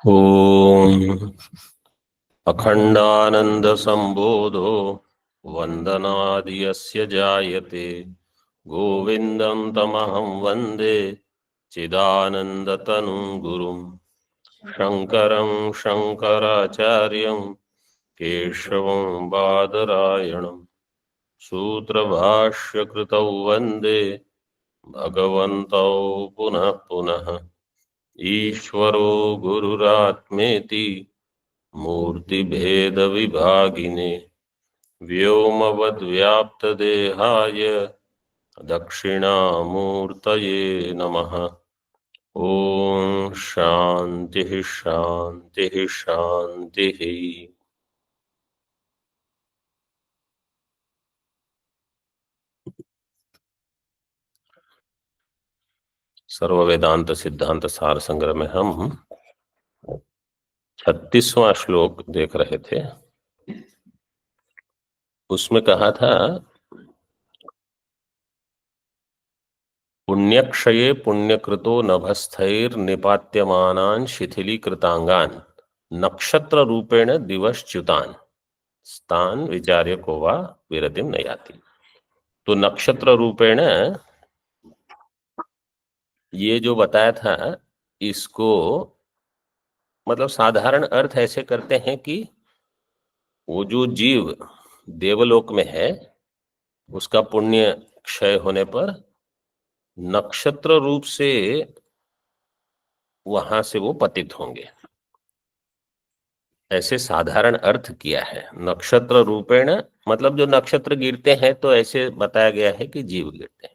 ओम अखंडानंद संबोधो वंदनादि यस्य जायते गोविंदं तमहं वंदे चिदानंदतनुं गुरुं शंकरं शंकराचार्यं केशवं बादरायणं सूत्रभाष्यकृतौ वंदे भगवन्तौ पुनः पुनः ईश्वरो गुरुरात्मेति मूर्तिभेद विभागिने व्योमवद्व्याप्तदेहाय दक्षिणामूर्तये नमः। ओम शांति शांति शांति। सर्व वेदांत सिद्धांत सार संग्रह में हम 36वां श्लोक देख रहे थे। उसमें कहा था पुण्यक्षये पुण्यकृतो नभस्थैर्निपात्यमानान् शिथिलीकृतांगान् नक्षत्र रूपेण दिवश्च्युतान् स्थान विचार्य को वा विरतिम न याति। तो नक्षत्र रूपेण ये जो बताया था, इसको मतलब साधारण अर्थ ऐसे करते हैं कि वो जो जीव देवलोक में है उसका पुण्य क्षय होने पर नक्षत्र रूप से वहां से वो पतित होंगे, ऐसे साधारण अर्थ किया है। नक्षत्र रूपेण मतलब जो नक्षत्र गिरते हैं, तो ऐसे बताया गया है कि जीव गिरते हैं।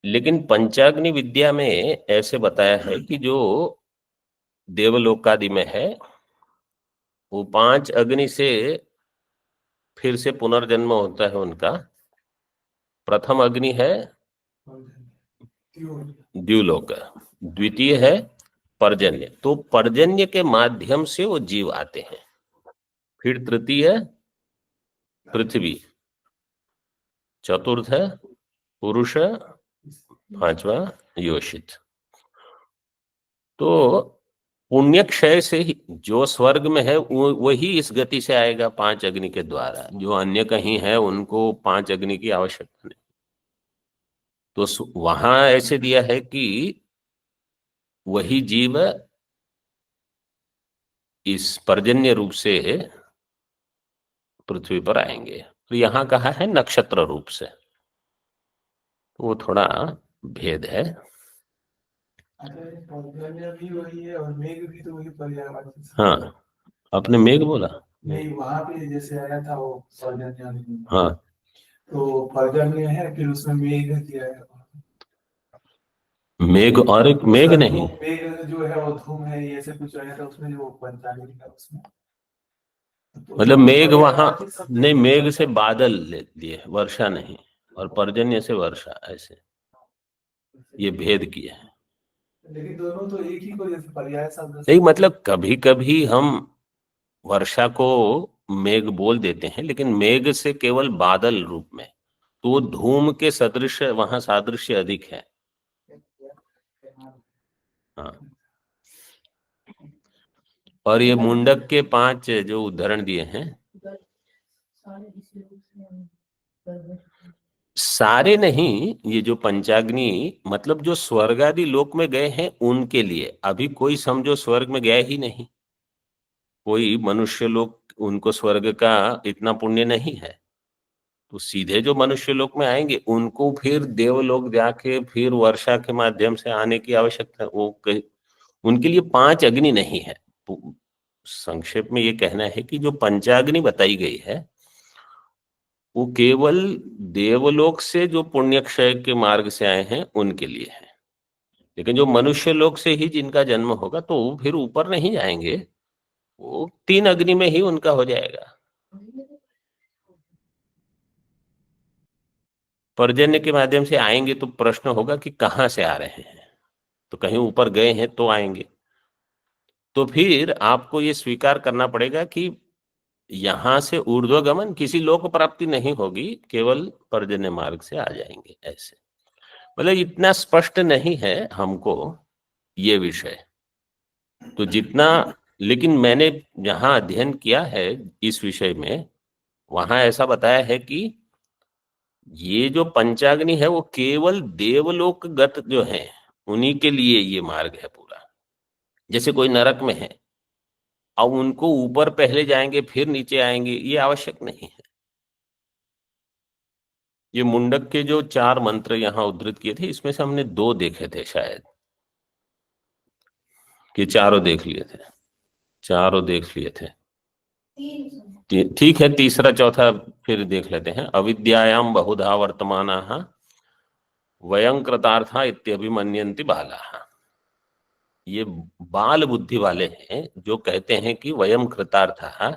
लेकिन पंचाग्नि विद्या में ऐसे बताया है कि जो देवलोकादि में है वो 5 अग्नि से फिर से पुनर्जन्म होता है उनका। प्रथम अग्नि है द्युलोक, द्वितीय है पर्जन्य, तो पर्जन्य के माध्यम से वो जीव आते हैं। फिर तृतीय पृथ्वी, चतुर्थ है पुरुष, पांचवा योषित। तो पुण्य क्षय से ही जो स्वर्ग में है वही इस गति से आएगा 5 अग्नि के द्वारा। जो अन्य कहीं है उनको 5 अग्नि की आवश्यकता नहीं। तो वहां ऐसे दिया है कि वही जीव इस पर्जन्य रूप से पृथ्वी पर आएंगे। तो यहाँ कहा है नक्षत्र रूप से, तो वो थोड़ा भेद है। भी वही है और मेघ भी तो वही पर्यायवाची। हाँ, आपने मेघ बोला? नहीं, वहां पे जैसे आया था वो पर्जन्य। हाँ, तो पर्जन्य है, फिर उसमें मेघ दिया है। मेघ और एक मेघ नहीं, मेघ जो है वो धूम है, ये सब कुछ आया था उसमें जो पंचांग था उसमें। तो मतलब मेघ वहां नहीं, मेघ से बादल ले लिए, वर्षा नहीं, और पर्जन्य से वर्षा, ऐसे ये भेद किए हैं। लेकिन दोनों तो एक ही को जैसे पर्याय शब्द नहीं, मतलब कभी कभी हम वर्षा को मेघ बोल देते हैं, लेकिन मेघ से केवल बादल रूप में, तो वो धूम के सदृश वहां सादृश्य अधिक है। हाँ, और ये मुंडक के 5 जो उदाहरण दिए हैं, सारे नहीं, ये जो पंचाग्नि मतलब जो स्वर्ग आदि लोक में गए हैं उनके लिए। अभी कोई समझो स्वर्ग में गया ही नहीं, कोई मनुष्य लोक, उनको स्वर्ग का इतना पुण्य नहीं है, तो सीधे जो मनुष्य लोक में आएंगे उनको फिर देवलोक जाके फिर वर्षा के माध्यम से आने की आवश्यकता, उनके लिए 5 अग्नि नहीं है। तो संक्षेप में ये कहना है कि जो पंचाग्नि बताई गई है वो केवल देवलोक से जो पुण्य क्षय के मार्ग से आए हैं उनके लिए है। लेकिन जो मनुष्य लोक से ही जिनका जन्म होगा तो वो फिर ऊपर नहीं जाएंगे, वो 3 अग्नि में ही उनका हो जाएगा। पर्जन्य के माध्यम से आएंगे तो प्रश्न होगा कि कहां से आ रहे हैं, तो कहीं ऊपर गए हैं तो आएंगे। तो फिर आपको ये स्वीकार करना पड़ेगा कि यहां से ऊर्ध्वगमन किसी लोक प्राप्ति नहीं होगी, केवल पर्जन्य मार्ग से आ जाएंगे। ऐसे मतलब इतना स्पष्ट नहीं है हमको, ये विषय। तो जितना, लेकिन मैंने जहां अध्ययन किया है इस विषय में, वहां ऐसा बताया है कि ये जो पंचाग्नि है वो केवल देवलोकगत जो है उन्हीं के लिए ये मार्ग है पूरा। जैसे कोई नरक में है, अब उनको ऊपर पहले जाएंगे फिर नीचे आएंगे, ये आवश्यक नहीं है। ये मुंडक के जो 4 मंत्र यहां उद्धृत किए थे, इसमें से हमने 2 देखे थे शायद, कि चारों देख लिए थे, चारों देख लिए थे। ठीक है, तीसरा चौथा फिर देख लेते हैं। अविद्यायाम बहुधा वर्तमानाः वयं कृतार्था इत्यभिमन्यन्ति बालाः। ये बाल बुद्धि वाले हैं जो कहते हैं कि वयम कृतार्थः,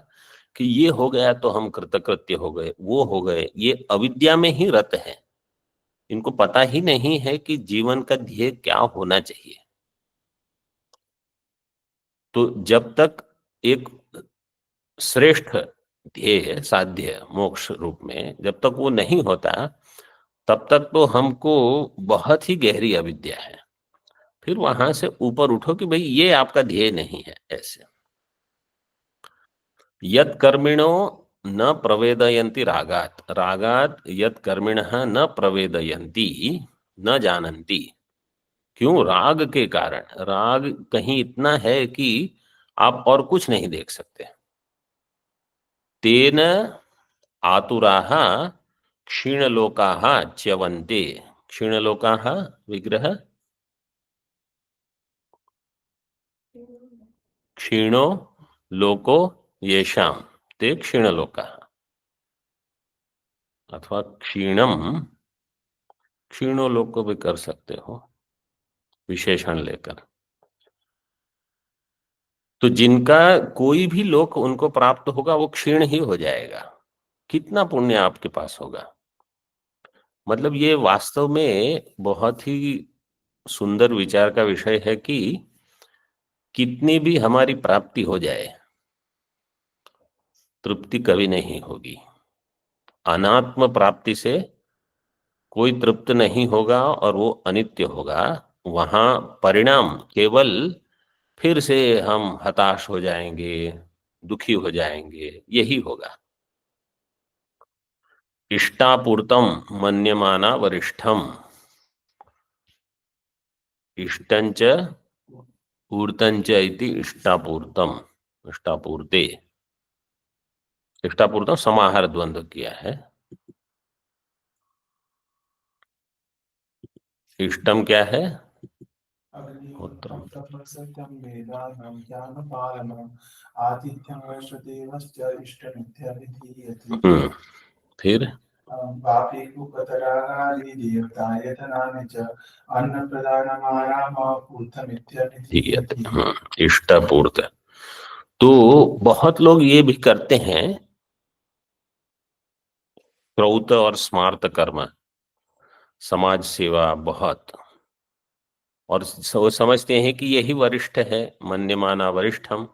कि ये हो गया तो हम कृतकृत्य हो गए, वो हो गए। ये अविद्या में ही रत है, इनको पता ही नहीं है कि जीवन का ध्येय क्या होना चाहिए। तो जब तक एक श्रेष्ठ ध्येय साध्य मोक्ष रूप में जब तक वो नहीं होता, तब तक तो हमको बहुत ही गहरी अविद्या है। फिर वहां से ऊपर उठो कि भाई ये आपका ध्येय नहीं है। ऐसे यत् कर्मिणो न प्रवेदयन्ति रागात, रागात यत् कर्मिणः न प्रवेदयन्ति न जानन्ति। क्यों? राग के कारण। राग कहीं इतना है कि आप और कुछ नहीं देख सकते। तेन आतुराः क्षीणलोकाः च्यवन्ते। क्षीणलोकाः विग्रह, क्षीणो लोको येषां ते क्षीणलोकाः, अथवा क्षीणम, क्षीणो लोक को भी कर सकते हो विशेषण लेकर। तो जिनका कोई भी लोक उनको प्राप्त होगा वो क्षीण ही हो जाएगा। कितना पुण्य आपके पास होगा। मतलब ये वास्तव में बहुत ही सुंदर विचार का विषय है कि कितनी भी हमारी प्राप्ति हो जाए, तृप्ति कभी नहीं होगी। अनात्म प्राप्ति से कोई तृप्त नहीं होगा और वो अनित्य होगा। वहां परिणाम केवल फिर से हम हताश हो जाएंगे, दुखी हो जाएंगे, यही होगा। इष्टापूर्तम मन्यमाना वरिष्ठम, इष्टंच पूर्तंच इति इष्टापूर्तम, इष्टापूर्ते। इष्टापूर्तम समाहार द्वंद्व किया है। इष्टम क्या है? फिर इष्टापूर्त। तो बहुत लोग ये भी करते हैं क्रौत और स्मार्त कर्म, समाज सेवा बहुत, और वो समझते हैं कि यही वरिष्ठ है। मन्यमाना वरिष्ठम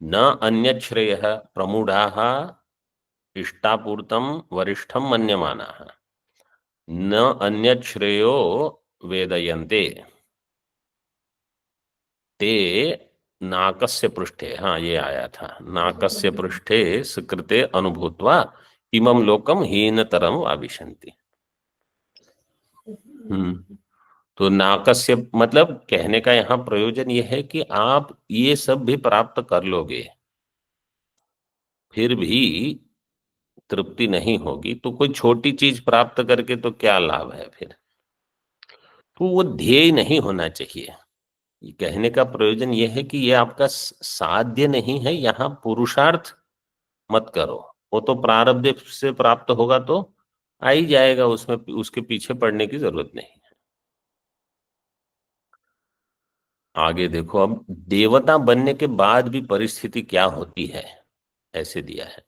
न अन्य श्रेय प्रमूढ़ा इष्टापूर्तम वरिष्ठम मन्यमाना न अन्य श्रेयो वेदयन्ते ते नाकस्य पृष्ठे। हाँ, ये आया था, नाकस्य पृष्ठे सुकृते अनुभूत्वा इमं लोकम हीनतरम आविशन्ति। तो नाकस्य मतलब कहने का यहाँ प्रयोजन यह है कि आप ये सब भी प्राप्त कर लोगे, फिर भी तृप्ति नहीं होगी, तो कोई छोटी चीज प्राप्त करके तो क्या लाभ है फिर। तो वो ध्येय नहीं होना चाहिए। ये कहने का प्रयोजन यह है कि ये आपका साध्य नहीं है, यहाँ पुरुषार्थ मत करो। वो तो प्रारब्ध से प्राप्त होगा तो आ ही जाएगा, उसमें उसके पीछे पड़ने की जरूरत नहीं है। आगे देखो, अब देवता बनने के बाद भी परिस्थिति क्या होती है, ऐसे दिया है।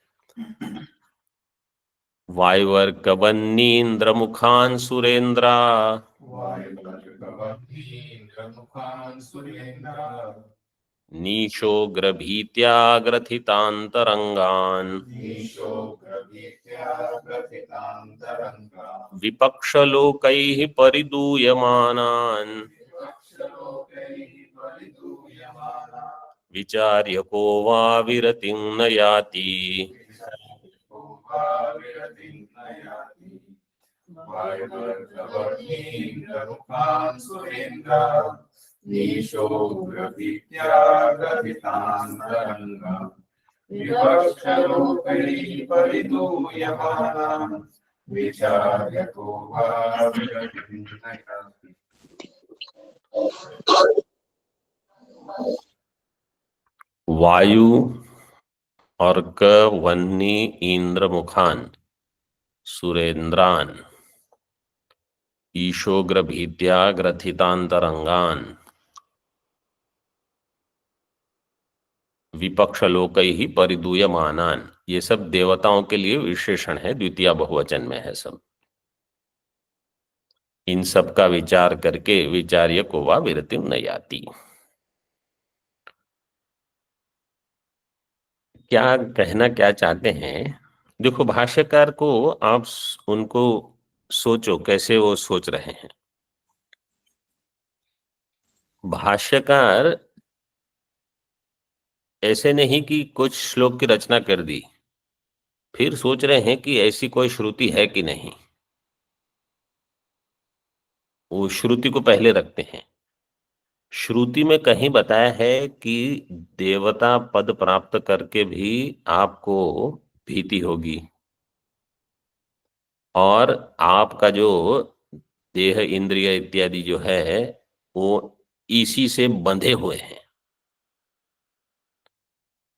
वायुवर कवन्नीन्द्र मुखान सुरेंद्रा, नीशोग्रभीत्या ग्रथितांतरंगान, विपक्षलोकैः परिदूयमानान्, विचार्य को वा विरतिं न याति। वायु, अर्क, वह्नि, इंद्र मुखान, सुरेंद्रान, ईशोग्र भीत्या ग्रथितांतरंगान, विपक्ष लोकैहि परिदूयमानान। ये सब देवताओं के लिए विशेषण है, द्वितीय बहुवचन में है सब। इन सब का विचार करके विचार्य को वा विरतिं न याति। क्या कहना क्या चाहते हैं? देखो, भाष्यकार को आप उनको सोचो कैसे वो सोच रहे हैं। भाष्यकार ऐसे नहीं कि कुछ श्लोक की रचना कर दी फिर सोच रहे हैं कि ऐसी कोई श्रुति है कि नहीं। वो श्रुति को पहले रखते हैं। श्रुति में कहीं बताया है कि देवता पद प्राप्त करके भी आपको भीति होगी, और आपका जो देह इंद्रिय इत्यादि जो है वो इसी से बंधे हुए हैं।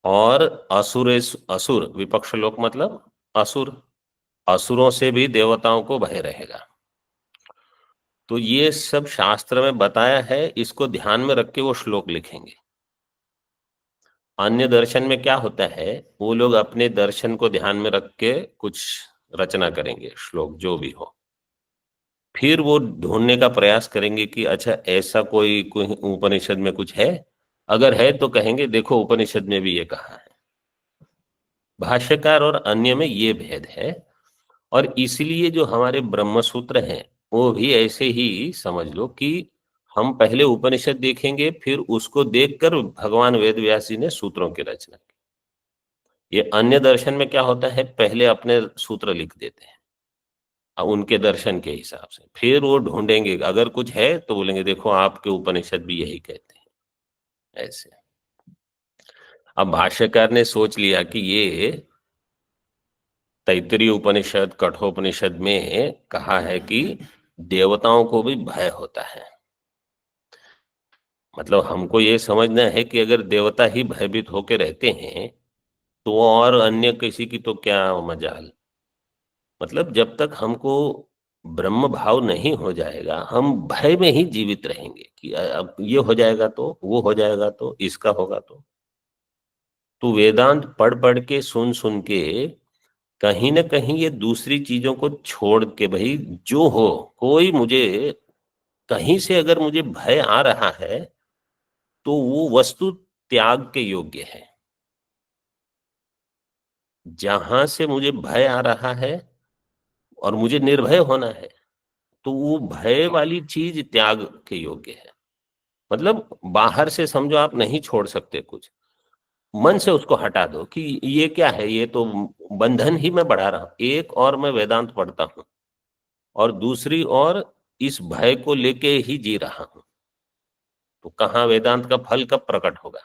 और असुर, असुर विपक्ष लोक मतलब असुर, असुरों से भी देवताओं को भय रहेगा। तो ये सब शास्त्र में बताया है, इसको ध्यान में रख के वो श्लोक लिखेंगे। अन्य दर्शन में क्या होता है, वो लोग अपने दर्शन को ध्यान में रख के कुछ रचना करेंगे, श्लोक जो भी हो। फिर वो ढूंढने का प्रयास करेंगे कि अच्छा ऐसा कोई कोई उपनिषद में कुछ है, अगर है तो कहेंगे देखो उपनिषद में भी ये कहा है। भाष्यकार और अन्य में ये भेद है, और इसलिए जो हमारे ब्रह्म सूत्र हैं वो भी ऐसे ही समझ लो कि हम पहले उपनिषद देखेंगे, फिर उसको देखकर भगवान वेद व्यास जी ने सूत्रों की रचना की। ये अन्य दर्शन में क्या होता है, पहले अपने सूत्र लिख देते हैं उनके दर्शन के हिसाब से, फिर वो ढूंढेंगे, अगर कुछ है तो बोलेंगे देखो आपके उपनिषद भी यही कहते हैं। ऐसे अब भाष्यकार ने सोच लिया कि ये तैत्तिरीय उपनिषद कठोपनिषद में कहा है कि देवताओं को भी भय होता है। मतलब हमको ये समझना है कि अगर देवता ही भयभीत होकर रहते हैं तो और अन्य किसी की तो क्या मजाल। मतलब जब तक हमको ब्रह्म भाव नहीं हो जाएगा हम भय में ही जीवित रहेंगे कि अब ये हो जाएगा तो वो हो जाएगा तो इसका होगा तो वेदांत पढ़ पढ़ के सुन सुन के कहीं ना कहीं ये दूसरी चीजों को छोड़ के भाई जो हो, कोई मुझे कहीं से अगर मुझे भय आ रहा है तो वो वस्तु त्याग के योग्य है। जहां से मुझे भय आ रहा है और मुझे निर्भय होना है तो वो भय वाली चीज त्याग के योग्य है। मतलब बाहर से समझो आप नहीं छोड़ सकते कुछ, मन से उसको हटा दो कि ये क्या है, ये तो बंधन ही मैं बढ़ा रहा हूं। एक और मैं वेदांत पढ़ता हूं और दूसरी ओर इस भय को लेके ही जी रहा हूं, तो कहाँ वेदांत का फल कब प्रकट होगा?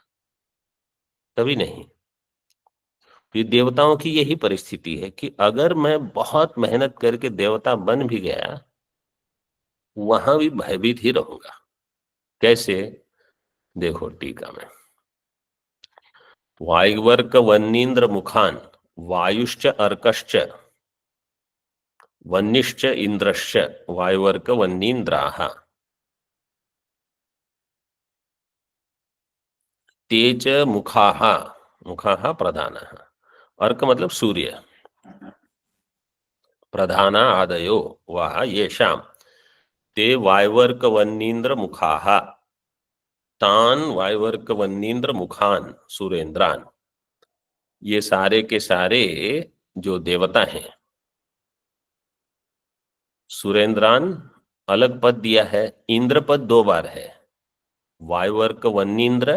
कभी नहीं। ये देवताओं की यही परिस्थिति है कि अगर मैं बहुत मेहनत करके देवता बन भी गया वहां भी भयभीत ही रहूंगा। कैसे? देखो टीका में, वायुवर्क वन्नीन्द्र मुखान वायुश्च अर्कश्च वन्निश्च इंद्रश्च वायुवर्क वन्नीन्द्राः तेज मुखाः, मुखाः प्रधानः, अर्क मतलब सूर्य, प्रधाना आदयो वह येषां ते वायुवर्क वन्नीन्द्र मुखाः तान वायुवर्क वन्नीन्द्र मुखान सुरेंद्रान। ये सारे के सारे जो देवता हैं, सुरेंद्रान अलग पद दिया है, इंद्र पद 2 बार है, वायुवर्क वन्नींद्र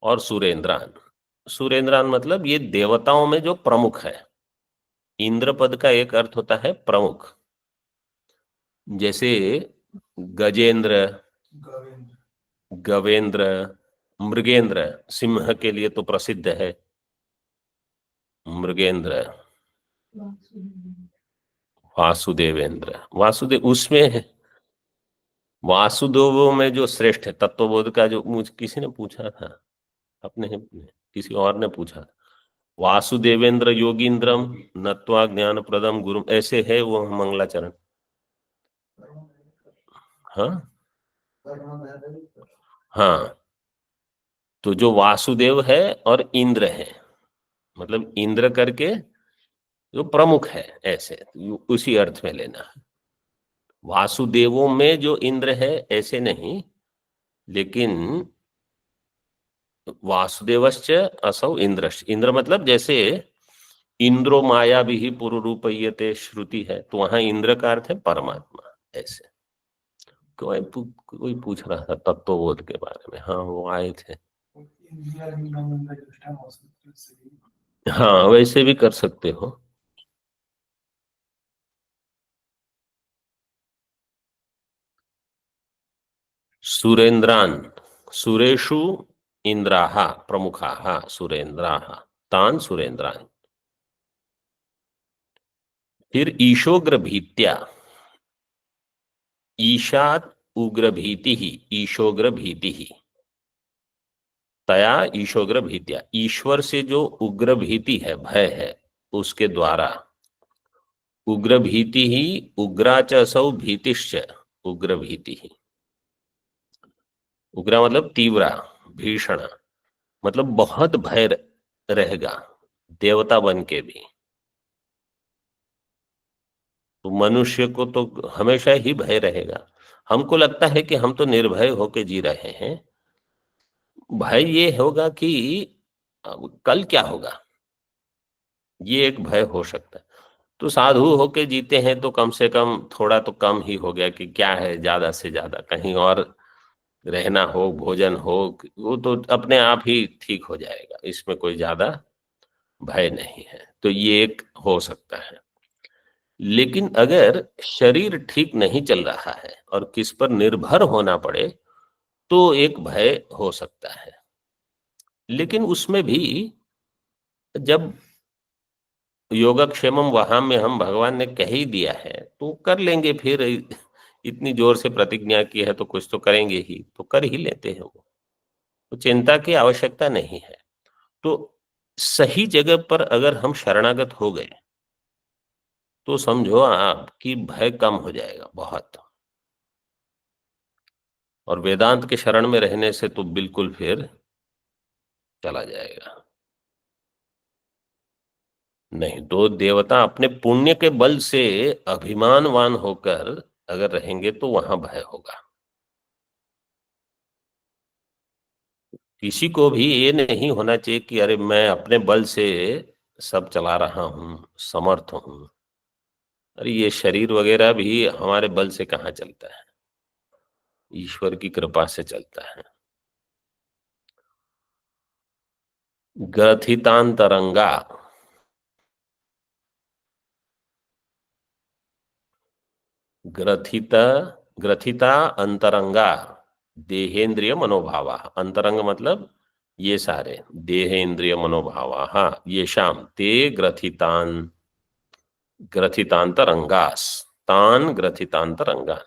और सुरेंद्रान। सुरेंद्रान मतलब ये देवताओं में जो प्रमुख है। इंद्र पद का एक अर्थ होता है प्रमुख, जैसे गजेंद्र, गोविंद। गवेंद्र, मृगेंद्र सिंह के लिए तो प्रसिद्ध है मृगेंद्र। वासुदेवेंद्र, वासुदेव उसमें है। वासुदेवों में जो श्रेष्ठ है तत्वबोध का, जो मुझे किसी ने पूछा था, अपने किसी और ने पूछा था, वासुदेवेंद्र योगींद्रम नत्वा ज्ञान प्रदम गुरु, ऐसे है वो मंगलाचरण। हाँ हाँ, तो जो वासुदेव है और इंद्र है, मतलब इंद्र करके जो प्रमुख है, ऐसे उसी अर्थ में लेना है। वासुदेवों में जो इंद्र है ऐसे नहीं, लेकिन वासुदेवश्च असौ इंद्रश्च, इंद्र मतलब जैसे इंद्रो माया भी पुरुरूपयते श्रुति है, तो वहां इंद्र का अर्थ है परमात्मा। ऐसे कोई पूछ रहा था तत्वबोध के बारे में, हाँ वो आए थे। हाँ वैसे भी कर सकते हो। सुरेंद्रान, सुरेशु इंद्राः प्रमुखाः सुरेंद्राः, तान सुरेंद्रान। फिर ईशोग्र भीत्या, ईशात उग्र भीति ही, ईशोग्र भीति ही, तया ईशोग्र भीत्या, ईश्वर से जो उग्र भीति है, भय है, उसके द्वारा। उग्र भीति ही, उग्रा च असौ भीतिश्च, उग्र भीति ही। उग्रा मतलब तीव्रा, भीषण, मतलब बहुत भय रहेगा देवता बन के भी। तो मनुष्य को तो हमेशा ही भय रहेगा। हमको लगता है कि हम तो निर्भय होके जी रहे हैं, भय ये होगा कि कल क्या होगा, ये एक भय हो सकता है। तो साधु होके जीते हैं तो कम से कम थोड़ा तो कम ही हो गया कि क्या है, ज्यादा से ज्यादा कहीं और रहना हो, भोजन हो, वो तो अपने आप ही ठीक हो जाएगा, इसमें कोई ज्यादा भय नहीं है। तो ये एक हो सकता है। लेकिन अगर शरीर ठीक नहीं चल रहा है और किस पर निर्भर होना पड़े, तो एक भय हो सकता है। लेकिन उसमें भी जब योगक्षेमम वहां में हम भगवान ने कह ही दिया है तो कर लेंगे। फिर इतनी जोर से प्रतिज्ञा की है तो कुछ तो करेंगे ही, तो कर ही लेते हैं वो, तो चिंता की आवश्यकता नहीं है। तो सही जगह पर अगर हम शरणागत हो गए तो समझो आप कि भय कम हो जाएगा बहुत। और वेदांत के शरण में रहने से तो बिल्कुल फिर चला जाएगा। नहीं तो देवता अपने पुण्य के बल से अभिमानवान होकर अगर रहेंगे तो वहां भय होगा। किसी को भी ये नहीं होना चाहिए कि अरे मैं अपने बल से सब चला रहा हूं, समर्थ हूं। अरे ये शरीर वगैरह भी हमारे बल से कहाँ चलता है, ईश्वर की कृपा से चलता है। ग्रथितांतरंगा, ग्रथित, ग्रथिता अंतरंगा, देहेंद्रिय मनोभावा। अंतरंग मतलब ये सारे देह इंद्रिय मनोभावा, हाँ ये शाम ते ग्रथितान, ग्रथितांतरंगास, तान ग्रथितांतरंगा।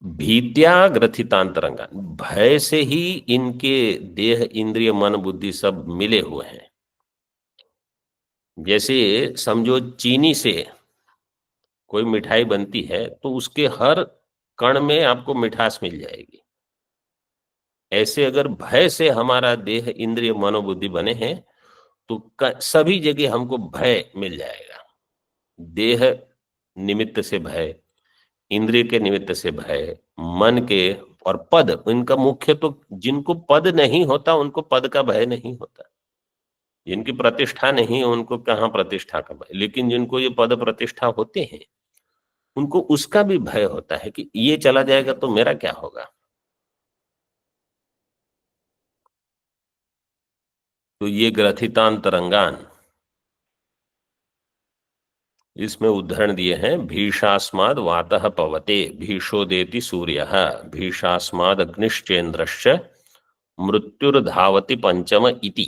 भीत्या ग्रथितांतरंगा, भय से ही इनके देह इंद्रिय मन बुद्धि सब मिले हुए हैं। जैसे समझो चीनी से कोई मिठाई बनती है तो उसके हर कण में आपको मिठास मिल जाएगी। ऐसे अगर भय से हमारा देह इंद्रिय मनोबुद्धि बने हैं तो सभी जगह हमको भय मिल जाएगा। देह निमित्त से भय, इंद्रिय के निमित्त से भय, मन के, और पद, इनका मुख्य तो जिनको पद नहीं होता उनको पद का भय नहीं होता। जिनकी प्रतिष्ठा नहीं है उनको कहाँ प्रतिष्ठा का भय, लेकिन जिनको ये पद प्रतिष्ठा होते हैं उनको उसका भी भय होता है कि ये चला जाएगा तो मेरा क्या होगा। तो ये ग्रथितांतरंगान, इसमें उदाहरण दिए हैं। भीषास्माद वातः पवते भीषोदेति सूर्यः भीषास्माद अग्निश्चेन्द्रश्च मृत्युर्धावति पंचम इति,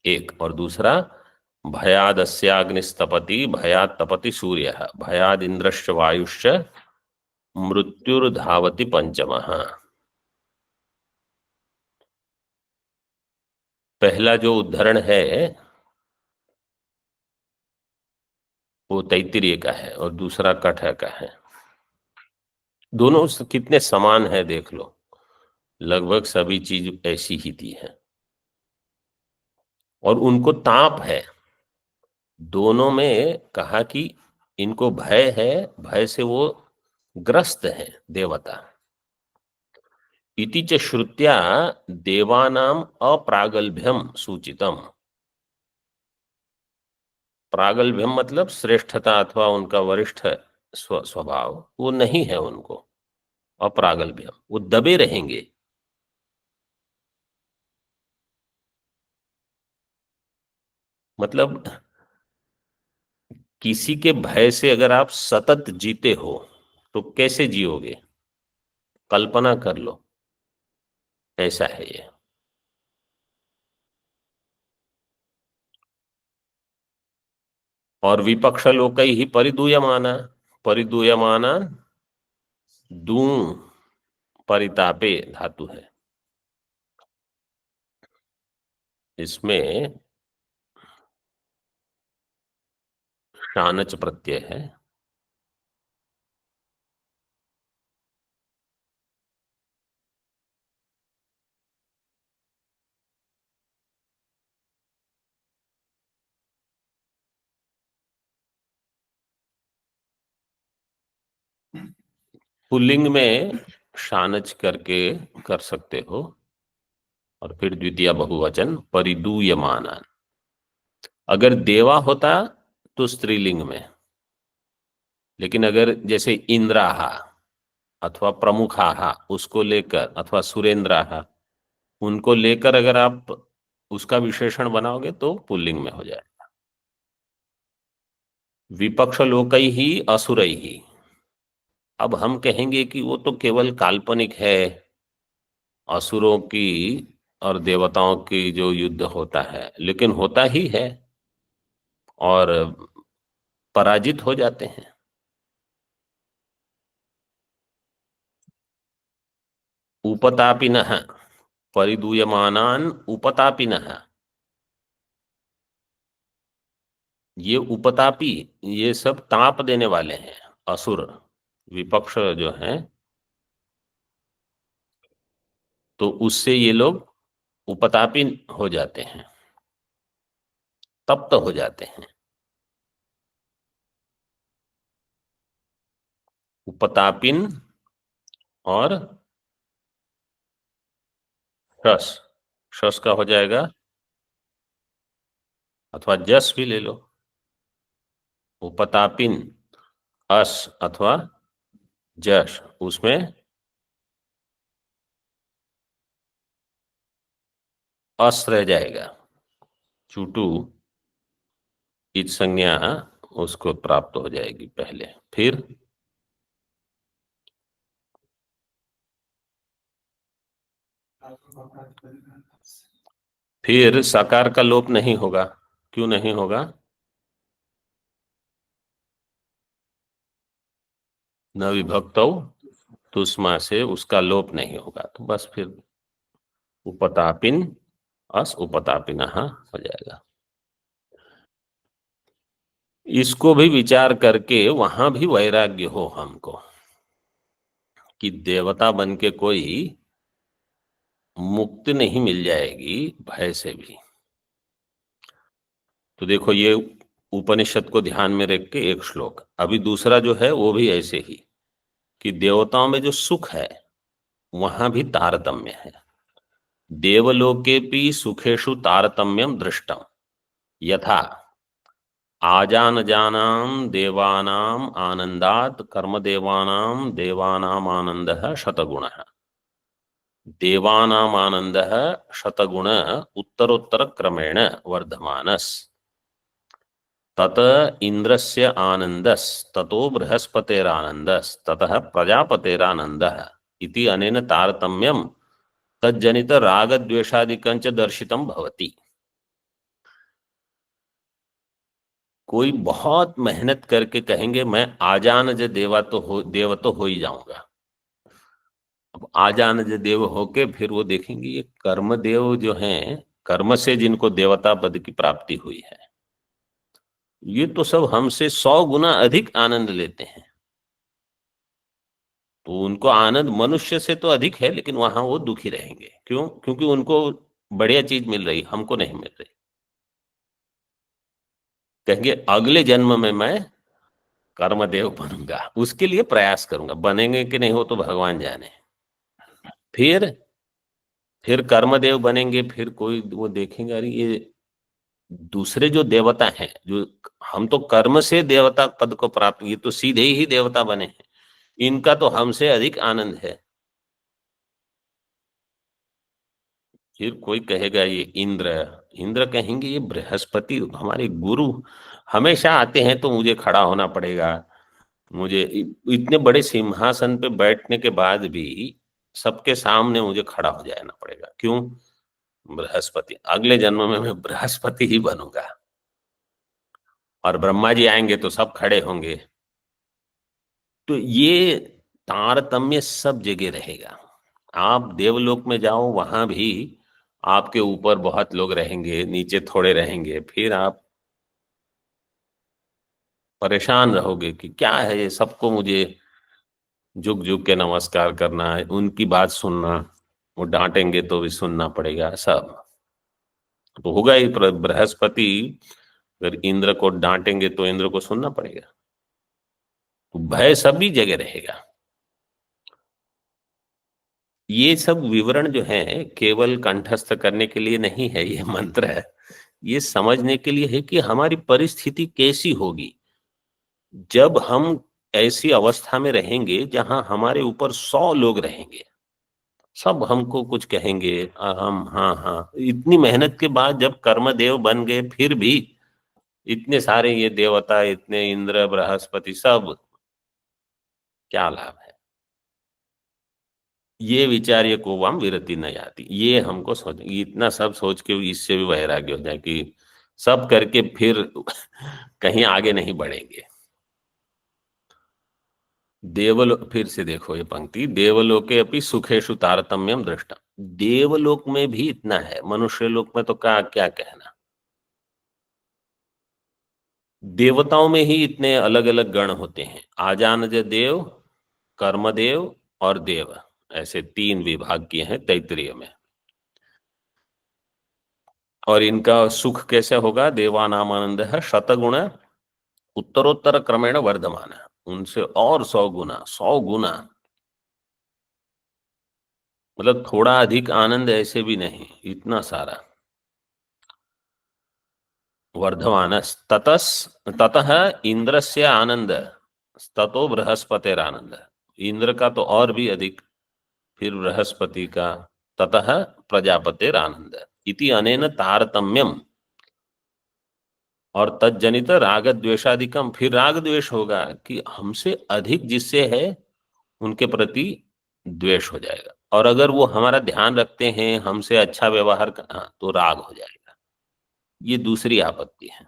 एक। और दूसरा, भयादस्याग्निस्तपति भयात् तपति सूर्यः भयाद इंद्रश्च वायुश्च मृत्युर्धावति पंचमः। पहला जो उदाहरण है वो तैत्तिरीय का है और दूसरा कठ्य का है। दोनों कितने समान है देख लो, लगभग सभी चीज ऐसी ही थी है और उनको ताप है। दोनों में कहा कि इनको भय है, भय से वो ग्रस्त है देवता। इति च श्रुत्या देवानाम अप्रागल्भ्यम सूचितम। प्रागल्भ्यम मतलब श्रेष्ठता अथवा उनका वरिष्ठ स्वभाव, वो नहीं है उनको। अप्रागल्भ्यम, वो दबे रहेंगे। मतलब किसी के भय से अगर आप सतत जीते हो तो कैसे जियोगे, कल्पना कर लो। ऐसा है ये। और विपक्ष लोकई ही परिदूयमाना, परिदूयमाना दू परितापे धातु है, इसमें शानच प्रत्यय है। पुल्लिंग में शानच करके कर सकते हो और फिर द्वितीय बहुवचन परिदूयमाना। अगर देवा होता तो स्त्रीलिंग में, लेकिन अगर जैसे इंद्राहा अथवा प्रमुखाहा उसको लेकर अथवा सुरेंद्राहा उनको लेकर अगर आप उसका विशेषण बनाओगे तो पुल्लिंग में हो जाए। विपक्ष लोकई ही असुरई ही, अब हम कहेंगे कि वो तो केवल काल्पनिक है, असुरों की और देवताओं की जो युद्ध होता है, लेकिन होता ही है और पराजित हो जाते हैं। उपतापिनः, परिदूयमानान उपतापिनः, ये उपतापी, ये सब ताप देने वाले हैं। असुर विपक्ष जो हैं, तो उससे ये लोग उपतापी हो जाते हैं, तप्त हो जाते हैं। उपतापिन और शस, शस का हो जाएगा अथवा जस भी ले लो। उपतापिन अस अथवा जस, उसमें अस रह जाएगा। चूटू इत संज्ञा उसको प्राप्त हो जाएगी पहले, फिर सकार का लोप नहीं होगा। क्यों नहीं होगा? न विभक्तौ तुष्मा से उसका लोप नहीं होगा, तो बस फिर उपतापिन अस उपतापिनः हो जाएगा। इसको भी विचार करके वहां भी वैराग्य हो हमको कि देवता बन के कोई मुक्ति नहीं मिल जाएगी भय से भी। तो देखो ये उपनिषद को ध्यान में रख के एक श्लोक, अभी दूसरा जो है वो भी ऐसे ही कि देवताओं में जो सुख है वहां भी तारतम्य है। देवलोके भी सुखेशु तारतम्यम दृष्टम यथा आजानजानां देवानाम् आनंदात् कर्मदेवानां देवानाम् आनंदः शतगुणः। देवानाम् आनंदः शतगुण उत्तरोत्तर क्रमेण वर्धमानस्। तत इंद्रस्य आनंदस् ततो बृहस्पतेरानंदस् ततः प्रजापतेरानंदः इति अनेन तारतम्यं तज्जनित रागद्वेषादिकं च दर्शितं भवति। कोई बहुत मेहनत करके कहेंगे मैं आजानज देव तो हो ही जाऊंगा। अब आजानज देव होके फिर वो देखेंगे ये कर्म देव जो हैं, कर्म से जिनको देवता पद की प्राप्ति हुई है, ये तो सब हमसे 100 गुना अधिक आनंद लेते हैं। तो उनको आनंद मनुष्य से तो अधिक है, लेकिन वहां वो दुखी रहेंगे। क्यों? क्योंकि उनको बढ़िया चीज मिल रही, हमको नहीं मिल रही। कहेंगे अगले जन्म में मैं कर्मदेव बनूंगा, उसके लिए प्रयास करूंगा। बनेंगे कि नहीं हो तो भगवान जाने। फिर कर्मदेव बनेंगे, फिर कोई वो देखेंगे अरे ये दूसरे जो देवता हैं, जो हम तो कर्म से देवता पद को प्राप्त, ये तो सीधे ही देवता बने हैं, इनका तो हमसे अधिक आनंद है। फिर कोई कहेगा ये इंद्र, इंद्र कहेंगे ये बृहस्पति हमारे गुरु हमेशा आते हैं तो मुझे खड़ा होना पड़ेगा। मुझे इतने बड़े सिंहासन पे बैठने के बाद भी सबके सामने मुझे खड़ा हो जाना पड़ेगा। क्यों? बृहस्पति, अगले जन्म में मैं बृहस्पति ही बनूंगा। और ब्रह्मा जी आएंगे तो सब खड़े होंगे। तो ये तारतम्य सब जगह रहेगा। आप देवलोक में जाओ, वहां भी आपके ऊपर बहुत लोग रहेंगे, नीचे थोड़े रहेंगे, फिर आप परेशान रहोगे कि क्या है ये, सबको मुझे झुक झुक के नमस्कार करना है, उनकी बात सुनना, वो डांटेंगे तो भी सुनना पड़ेगा सब। तो होगा ही, बृहस्पति अगर इंद्र को डांटेंगे तो इंद्र को सुनना पड़ेगा। तो भय सभी जगह रहेगा। ये सब विवरण जो है केवल कंठस्थ करने के लिए नहीं है, ये मंत्र है, ये समझने के लिए है कि हमारी परिस्थिति कैसी होगी जब हम ऐसी अवस्था में रहेंगे जहां हमारे ऊपर 100 लोग रहेंगे, सब हमको कुछ कहेंगे। हम हाँ हाँ, इतनी मेहनत के बाद जब कर्मदेव बन गए, फिर भी इतने सारे ये देवता, इतने इंद्र बृहस्पति, सब क्या लाभ है? ये विचार ये को वाम विरति नहीं आती। ये हमको सोच, इतना सब सोच के इससे भी वैराग्य हो जाए कि सब करके फिर कहीं आगे नहीं बढ़ेंगे। देवलोक, फिर से देखो ये पंक्ति, देवलोके अपि सुखेषु तारतम्यम दृष्टा। देवलोक में भी इतना है, मनुष्य लोक में तो क्या क्या कहना। देवताओं में ही इतने अलग अलग गण होते हैं, आजानज देव, कर्मदेव और देव, ऐसे 3 विभाग किए हैं तैत्तिरीय में। और इनका सुख कैसे होगा? देवानाम आनंद है शतगुण उत्तरोत्तर क्रमेण वर्धमान, उनसे और 100 गुना, 100 गुना, मतलब थोड़ा अधिक आनंद ऐसे भी नहीं, इतना सारा वर्धमान। ततः इंद्रस्य आनंद ततो बृहस्पतिरानंद, इंद्र का तो और भी अधिक, फिर बृहस्पति का, ततः प्रजापतिरानंद इति अनेन तारतम्यम, और तज्जनित राग द्वेषादिकम, फिर राग द्वेष होगा कि हमसे अधिक जिससे है उनके प्रति द्वेष हो जाएगा। और अगर वो हमारा ध्यान रखते हैं, हमसे अच्छा व्यवहार करना, तो राग हो जाएगा। ये दूसरी आपत्ति है।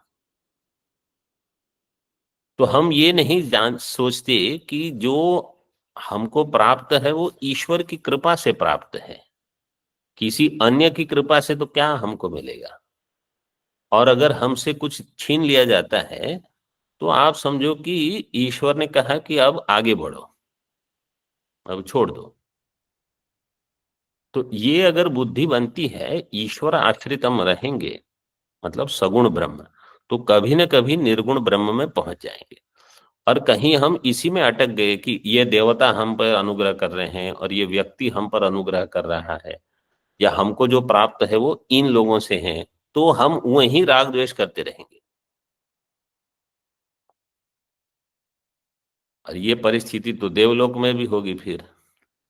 तो हम ये नहीं जान सोचते कि जो हमको प्राप्त है वो ईश्वर की कृपा से प्राप्त है, किसी अन्य की कृपा से तो क्या हमको मिलेगा। और अगर हमसे कुछ छीन लिया जाता है तो आप समझो कि ईश्वर ने कहा कि अब आगे बढ़ो, अब छोड़ दो। तो ये अगर बुद्धि बनती है, ईश्वर आश्रित हम रहेंगे, मतलब सगुण ब्रह्म, तो कभी न कभी निर्गुण ब्रह्म में पहुंच जाएंगे। और कहीं हम इसी में अटक गए कि ये देवता हम पर अनुग्रह कर रहे हैं और ये व्यक्ति हम पर अनुग्रह कर रहा है, या हमको जो प्राप्त है वो इन लोगों से है, तो हम वहीं राग द्वेष करते रहेंगे। और ये परिस्थिति तो देवलोक में भी होगी फिर।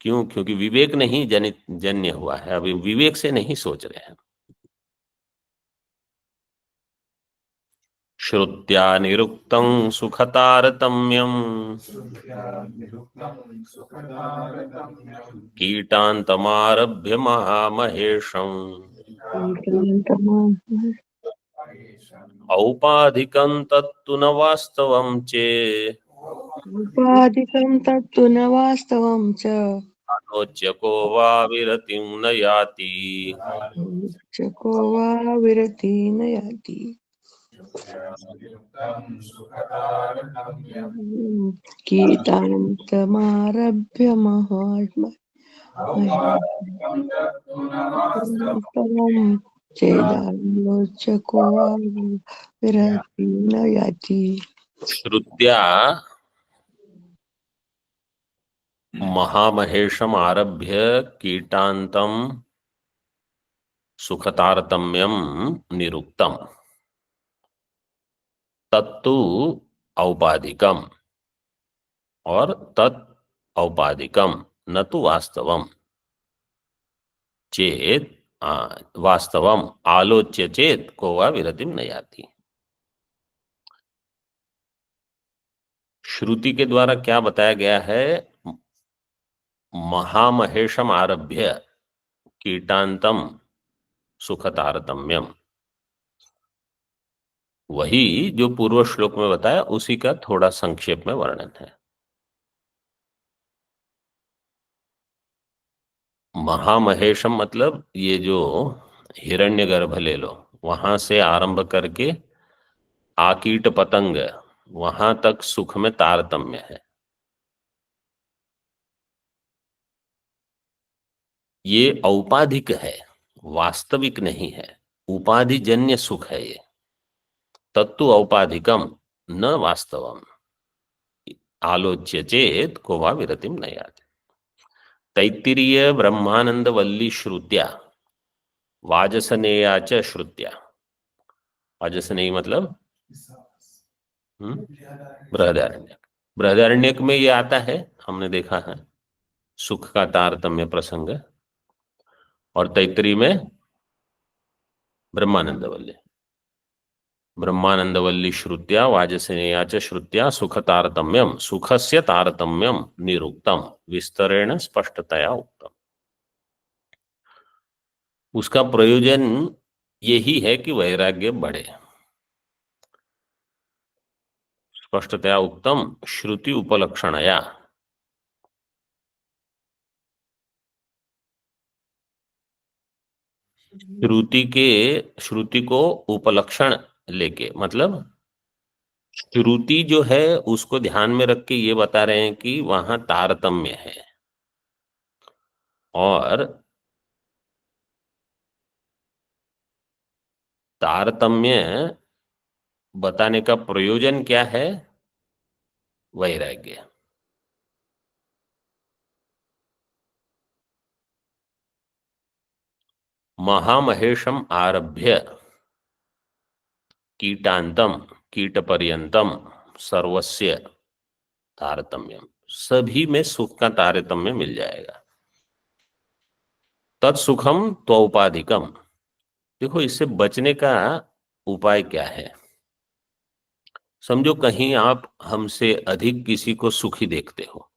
क्यों? क्योंकि विवेक नहीं जनित जन्य हुआ है, अभी विवेक से नहीं सोच रहे हैं। श्रुत्या निरुक्तं सुखतारतम्यम् कीटान्तमारभ्य महामहेशम् औपाधिकं तत्तु न वास्तवं चेत् उपाधिकं तत्तु न वास्तवं च आलोच्य को वा विरतिं न याति। च को वा विरति न याति। गीतान्तमारभ्य महात्मा परं चेदालोच्य को वा विरति न याति। श्रुत्या महामहेशम आरभ्य कीटांतम सुखतारतम्यम निरुक्तम तत्तु औपाधिकम और तत् औपाधिकम न तो वास्तवम चेत वास्तवम आलोच्य चेत को वा विरतिम न याति। श्रुति के द्वारा क्या बताया गया है? महामहेशम आरभ्य कीटांतम सुखतारतम्यम, वही जो पूर्व श्लोक में बताया उसी का थोड़ा संक्षेप में वर्णन है। महामहेशम मतलब ये जो हिरण्यगर्भ ले लो, वहां से आरंभ करके आकीट पतंग, वहां तक सुख में तारतम्य है। ये औपाधिक है, वास्तविक नहीं है, उपाधिजन्य सुख है ये। तत्तु औपाधिकम न वास्तवम आलोच्य चेत को वा विरतिम न याति। तैत्तिरीय ब्रह्मानंद वल्ली श्रुत्या वाजसनेया च श्रुत्या। वाजसनेयी मतलब बृहदारण्यक। बृहदारण्यक में ये आता है, हमने देखा है सुख का तारतम्य प्रसंग। और तैत्तिरीय में ब्रह्मानंदवल्ली। ब्रह्मानंदवल्ली श्रुत्या वाजसनेया च श्रुत्या सुख तारतम्यम सुखस्य तारतम्यम निरुक्तम विस्तरेण स्पष्टतया उक्तम। उसका प्रयोजन यही है कि वैराग्य बढ़े। स्पष्टतया उक्तम श्रुति उपलक्षणया, श्रुति को उपलक्षण लेके, मतलब श्रुति जो है उसको ध्यान में रख के ये बता रहे हैं कि वहां तारतम्य है। और तारतम्य बताने का प्रयोजन क्या है? वैराग्य। महामहेशम आरभ्य कीटांतम कीटपर्यंतम सर्वस्य तारतम्यम, सभी में सुख का तारतम्य मिल जाएगा। तत्सुखम त्वौपाधिकम। देखो इससे बचने का उपाय क्या है? समझो कहीं आप हमसे अधिक किसी को सुखी देखते हो,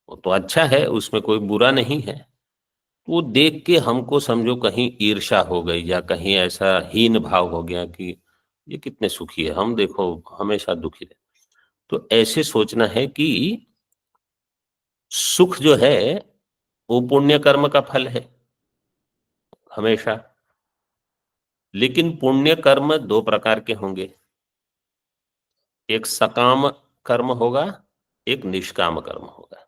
वो तो अच्छा है, उसमें कोई बुरा नहीं है। वो देख के हमको समझो कहीं ईर्ष्या हो गई या कहीं ऐसा हीन भाव हो गया कि ये कितने सुखी है, हम देखो हमेशा दुखी रहे। तो ऐसे सोचना है कि सुख जो है वो पुण्य कर्म का फल है हमेशा। लेकिन पुण्य कर्म दो प्रकार के होंगे, एक सकाम कर्म होगा, एक निष्काम कर्म होगा।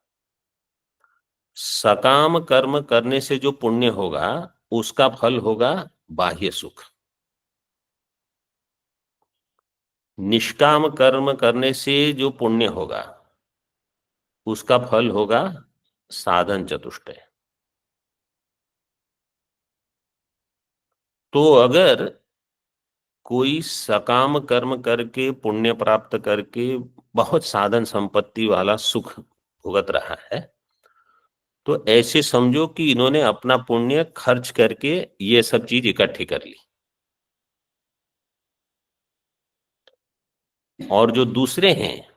सकाम कर्म करने से जो पुण्य होगा उसका फल होगा बाह्य सुख। निष्काम कर्म करने से जो पुण्य होगा उसका फल होगा साधन चतुष्टय। तो अगर कोई सकाम कर्म करके पुण्य प्राप्त करके बहुत साधन संपत्ति वाला सुख भुगत रहा है, तो ऐसे समझो कि इन्होंने अपना पुण्य खर्च करके ये सब चीज इकट्ठी कर ली। और जो दूसरे हैं,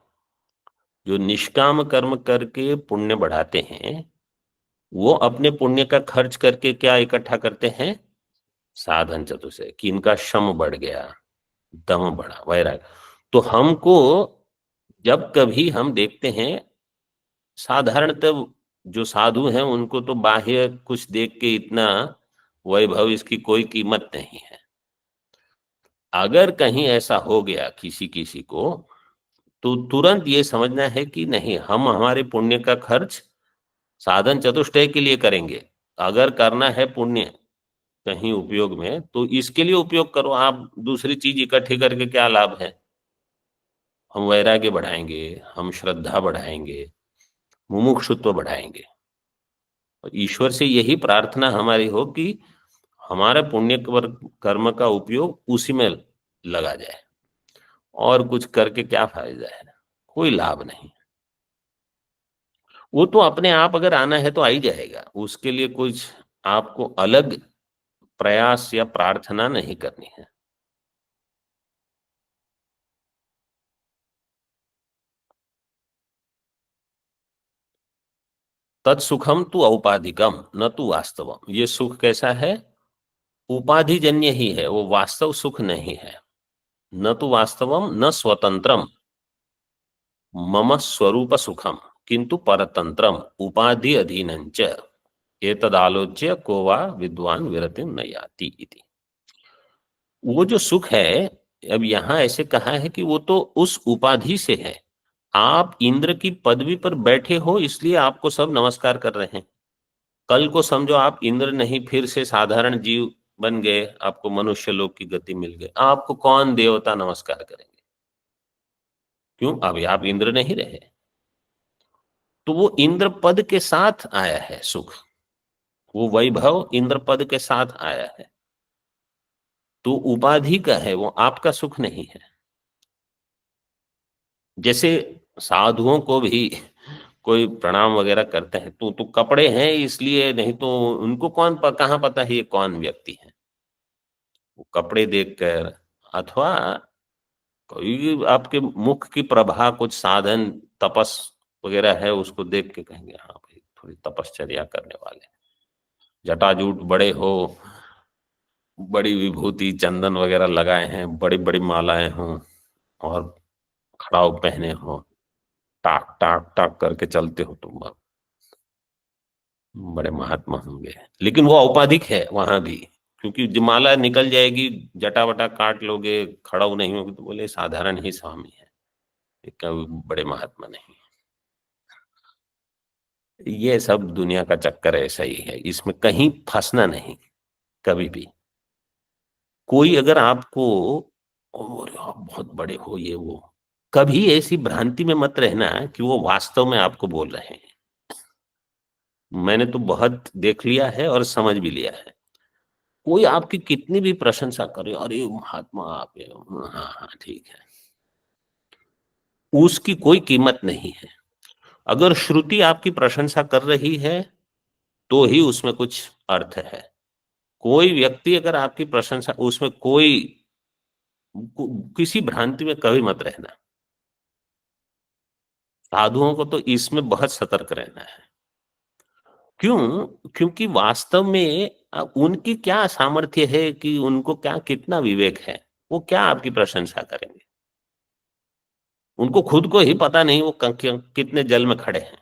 जो निष्काम कर्म करके पुण्य बढ़ाते हैं, वो अपने पुण्य का खर्च करके क्या इकट्ठा करते हैं? साधन चतुष्टय, कि इनका श्रम बढ़ गया, दम बढ़ा, वैराग्य। तो हमको जब कभी हम देखते हैं, साधारणतः जो साधु हैं उनको तो बाह्य कुछ देख के इतना वैभव, इसकी कोई कीमत नहीं है। अगर कहीं ऐसा हो गया किसी किसी को, तो तुरंत ये समझना है कि नहीं, हम हमारे पुण्य का खर्च साधन चतुष्टय के लिए करेंगे। अगर करना है पुण्य कहीं उपयोग में, तो इसके लिए उपयोग करो। आप दूसरी चीज इकट्ठी करके क्या लाभ है? हम वैराग्य बढ़ाएंगे, हम श्रद्धा बढ़ाएंगे, मुमुक्षुत्व बढ़ाएंगे। और ईश्वर से यही प्रार्थना हमारी हो कि हमारे पुण्य कर्म का उपयोग उसी में लगा जाए। और कुछ करके क्या फायदा है? कोई लाभ नहीं। वो तो अपने आप अगर आना है तो आ ही जाएगा, उसके लिए कुछ आपको अलग प्रयास या प्रार्थना नहीं करनी है। तत्सुखम तु औपाधिकम न तु वास्तवम। ये सुख कैसा है? उपाधिजन्य ही है, वो वास्तव सुख नहीं है। न तु वास्तवम न स्वतंत्रम मम स्वरूप सुखम किंतु परतंत्रम उपाधि अधीनंच एतदालोच्य को वा विद्वान विरतिम न याति इति। वो जो सुख है, अब यहां ऐसे कहा है कि वो तो उस उपाधि से है। आप इंद्र की पदवी पर बैठे हो, इसलिए आपको सब नमस्कार कर रहे हैं। कल को समझो आप इंद्र नहीं, फिर से साधारण जीव बन गए, आपको मनुष्य लोक की गति मिल गई, आपको कौन देवता नमस्कार करेंगे? क्यों? अभी आप इंद्र नहीं रहे। तो वो इंद्र पद के साथ आया है सुख, वो वैभव इंद्र पद के साथ आया है। तो उपाधि का है, वो आपका सुख नहीं है। जैसे साधुओं को भी कोई प्रणाम वगैरह करते हैं, तो कपड़े हैं इसलिए, नहीं तो उनको कहाँ पता है ये कौन व्यक्ति है? वो कपड़े देखकर, अथवा कोई आपके मुख की प्रभा, कुछ साधन तपस वगैरह है, उसको देख के कहेंगे हाँ भाई थोड़ी तपश्चर्या करने वाले। जटाजूट बड़े हो, बड़ी विभूति चंदन वगैरह लगाए हैं, बड़ी बड़ी मालाएं हों, और खड़ाऊ पहने हो, टाक टाक टाक करके चलते हो, तुम बड़े महात्मा होंगे। लेकिन वो औपाधिक है वहां भी, क्योंकि जमाला निकल जाएगी, जटा वटा काट लोगे, खड़ाऊ नहीं होगी, तो बोले साधारण ही स्वामी है, कभी बड़े महात्मा नहीं। ये सब दुनिया का चक्कर ऐसा ही है, इसमें कहीं फंसना नहीं कभी भी। कोई अगर आपको, और आप बहुत बड़े हो ये वो, कभी ऐसी भ्रांति में मत रहना कि वो वास्तव में आपको बोल रहे हैं। मैंने तो बहुत देख लिया है और समझ भी लिया है। कोई आपकी कितनी भी प्रशंसा करे, अरे महात्मा आप है, हाँ हाँ ठीक है, उसकी कोई कीमत नहीं है। अगर श्रुति आपकी प्रशंसा कर रही है तो ही उसमें कुछ अर्थ है। कोई व्यक्ति अगर आपकी प्रशंसा, उसमें कोई किसी भ्रांति में कभी मत रहना। साधुओं को तो इसमें बहुत सतर्क रहना है। क्यों? क्योंकि वास्तव में उनकी क्या सामर्थ्य है, कि उनको क्या कितना विवेक है, वो क्या आपकी प्रशंसा करेंगे? उनको खुद को ही पता नहीं वो कितने जल में खड़े हैं।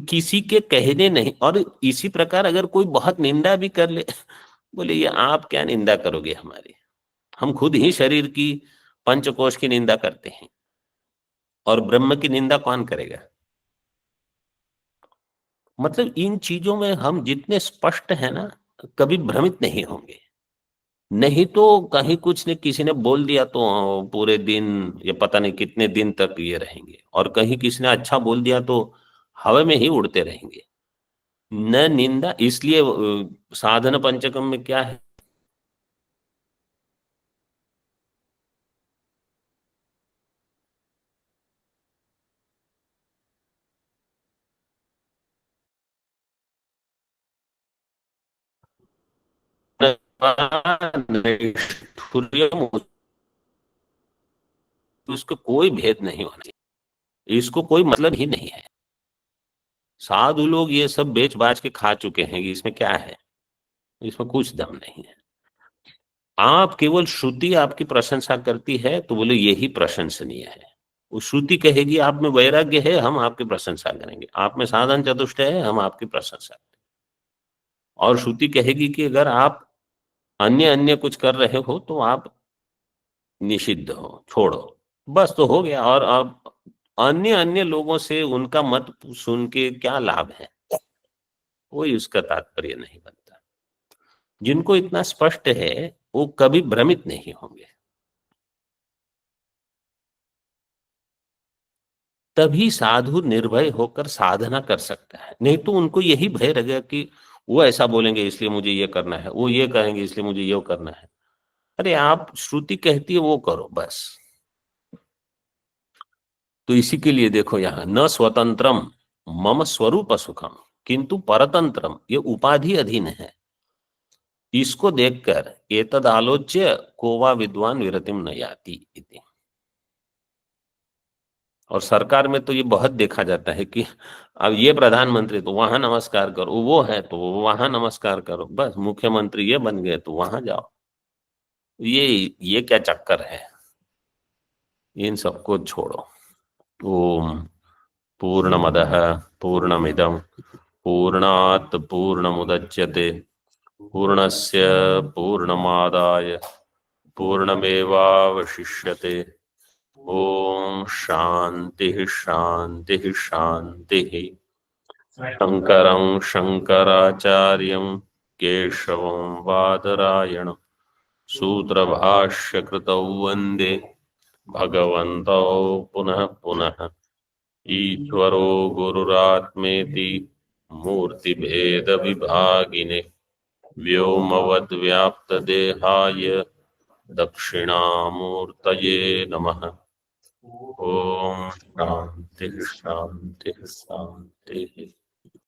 किसी के कहने नहीं। और इसी प्रकार अगर कोई बहुत निंदा भी कर ले, बोले ये आप क्या निंदा करोगे हमारी? हम खुद ही शरीर की, पंचकोश की निंदा करते हैं, और ब्रह्म की निंदा कौन करेगा? मतलब इन चीजों में हम जितने स्पष्ट हैं ना, कभी भ्रमित नहीं होंगे। नहीं तो कहीं कुछ ने किसी ने बोल दिया तो पूरे दिन, ये पता नहीं कितने दिन तक ये रहेंगे, और कहीं किसी ने अच्छा बोल दिया तो हवा में ही उड़ते रहेंगे। न निंदा। इसलिए साधन पंचकम में क्या है? नैष्ठुर्यम, उसको कोई भेद नहीं होना चाहिए, इसको कोई मतलब ही नहीं है। साधु लोग ये सब बेच बाच के खा चुके हैं कि इसमें क्या है, इसमें कुछ दम नहीं है। आप केवल श्रुति आपकी प्रशंसा करती है तो बोले यही प्रशंसनीय है। वो श्रुति कहेगी आप में वैराग्य है, हम आपकी प्रशंसा करेंगे, आप में साधन चतुष्ट है, हम आपकी प्रशंसा करेंगे। और श्रुति कहेगी कि अगर आप अन्य अन्य कुछ कर रहे हो तो आप निषिद्ध हो, छोड़ो, बस तो हो गया। और अब अन्य अन्य लोगों से उनका मत सुन के क्या लाभ है, कोई उसका तात्पर्य नहीं बनता। जिनको इतना स्पष्ट है वो कभी भ्रमित नहीं होंगे। तभी साधु निर्भय होकर साधना कर सकता है, नहीं तो उनको यही भय रहेगा कि वो ऐसा बोलेंगे इसलिए मुझे ये करना है, वो ये कहेंगे इसलिए मुझे ये करना है। अरे आप श्रुति कहती है वो करो बस। तो इसी के लिए देखो यहाँ न स्वतंत्रम मम स्वरूप सुखम किंतु परतंत्रम, ये उपाधि अधीन है। इसको देखकर एतद आलोच्य कोवा विद्वान विरतिम न याति इति। और सरकार में तो ये बहुत देखा जाता है कि अब ये प्रधानमंत्री तो वहां नमस्कार करो, वो है तो वहां नमस्कार करो, बस मुख्यमंत्री ये बन गए तो वहां जाओ। ये क्या चक्कर है, इन सबको छोड़ो। ओम पूर्णमदः पूर्णमिदं पूर्णात् पूर्णमुदच्यते पूर्णस्य पूर्णमादाय पूर्णमेवावशिष्यते। ओम शांति शांति शांति। शंकरं शंकराचार्यं केशवं बादरायणं सूत्रभाष्यकृतौ वन्दे भगवन्तौ पुनः पुनः। ईश्वरो गुरुरात्मेति मूर्तिभेदविभागिने व्योमवद्व्याप्तदेहाय दक्षिणामूर्तये नमः। ओम शांति शांति शांति।